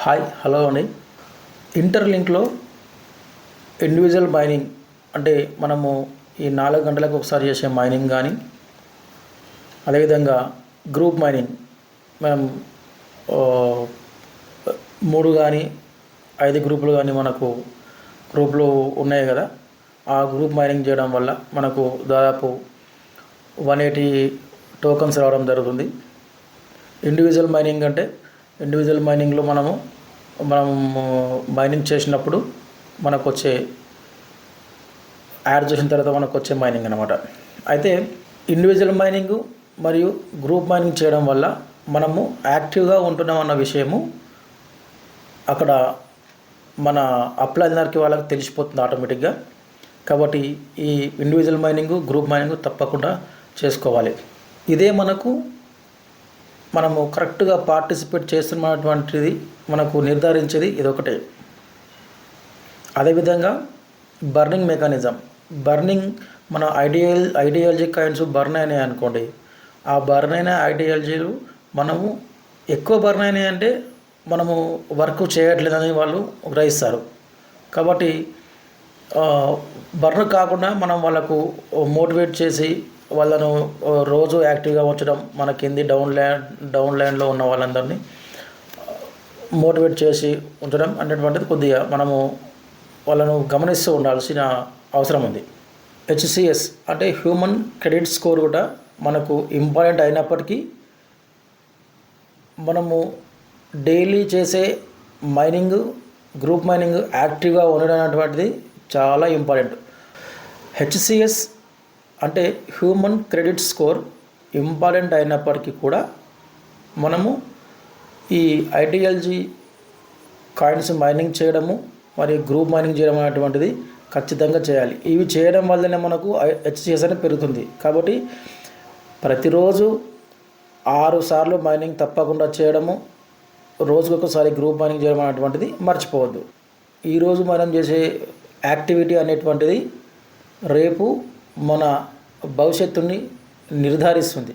Hi hello అండి. ఇంటర్లింక్లో individual mining అంటే మనము ఈ 4 గంటలకు ఒకసారి చేసే మైనింగ్ కానీ, అదేవిధంగా గ్రూప్ మైనింగ్ మనం 3 కానీ 5 గ్రూపులు కానీ మనకు గ్రూపులు ఉన్నాయి కదా, ఆ గ్రూప్ మైనింగ్ చేయడం వల్ల మనకు దాదాపు 180 టోకన్స్ రావడం జరుగుతుంది. ఇండివిజువల్ మైనింగ్ అంటే ఇండివిజువల్ మైనింగ్లో మనం మైనింగ్ చేసినప్పుడు మనకు వచ్చే యాడ్ చేసిన తర్వాత మనకు వచ్చే మైనింగ్ అనమాట. అయితే ఇండివిజువల్ మైనింగ్ మరియు గ్రూప్ మైనింగ్ చేయడం వల్ల మనము యాక్టివ్గా ఉంటున్నాం అన్న విషయము అక్కడ మన అప్లైనర్కి వాళ్ళకి తెలిసిపోతుంది ఆటోమేటిక్గా. కాబట్టి ఈ ఇండివిజువల్ మైనింగ్ గ్రూప్ మైనింగ్ తప్పకుండా చేసుకోవాలి. ఇదే మనము కరెక్ట్గా పార్టిసిపేట్ చేస్తున్నటువంటిది మనకు నిర్ధారించేది ఇదొకటే. అదేవిధంగా బర్నింగ్ మెకానిజం, మన ఐడియాలజీ కాయిన్స్ బర్న్ అయినాయి అనుకోండి, ఆ బర్న్ అయిన ఐడియాలజీలు మనము ఎక్కువ బర్న్ అయినాయి అంటే మనము వర్క్ చేయట్లేదని వాళ్ళు గ్రహిస్తారు. కాబట్టి బర్న్ కాకుండా మనం వాళ్ళకు మోటివేట్ చేసి వాళ్ళను రోజు యాక్టివ్గా ఉంచడం, మన కింది డౌన్ లైన్లో ఉన్న వాళ్ళందరినీ మోటివేట్ చేసి ఉంచడం అనేటువంటిది కొద్దిగా మనము వాళ్ళను గమనిస్తూ ఉండాల్సిన అవసరం ఉంది. HCS అంటే హ్యూమన్ క్రెడిట్ స్కోర్ కూడా మనకు ఇంపార్టెంట్ అయినప్పటికీ మనము డైలీ చేసే మైనింగ్, గ్రూప్ మైనింగ్ యాక్టివ్గా ఉండడం అనేటువంటిది చాలా ఇంపార్టెంట్. HCS అంటే హ్యూమన్ క్రెడిట్ స్కోర్ ఇంపార్టెంట్ అయినప్పటికీ కూడా మనము ఈ ఐడియాలజీ కాయిన్స్ మైనింగ్ చేయడము మరియు గ్రూప్ మైనింగ్ చేయడం అనేటువంటిది ఖచ్చితంగా చేయాలి. ఇవి చేయడం వల్లనే మనకు HCS అనేది పెరుగుతుంది. కాబట్టి ప్రతిరోజు 6 సార్లు మైనింగ్ తప్పకుండా చేయడము, రోజుకొకసారి గ్రూప్ మైనింగ్ చేయడం అనేటువంటిది మర్చిపోవద్దు. ఈరోజు మనం చేసే యాక్టివిటీ అనేటువంటిది రేపు మన భవిష్యత్తుని నిర్ధారిస్తుంది.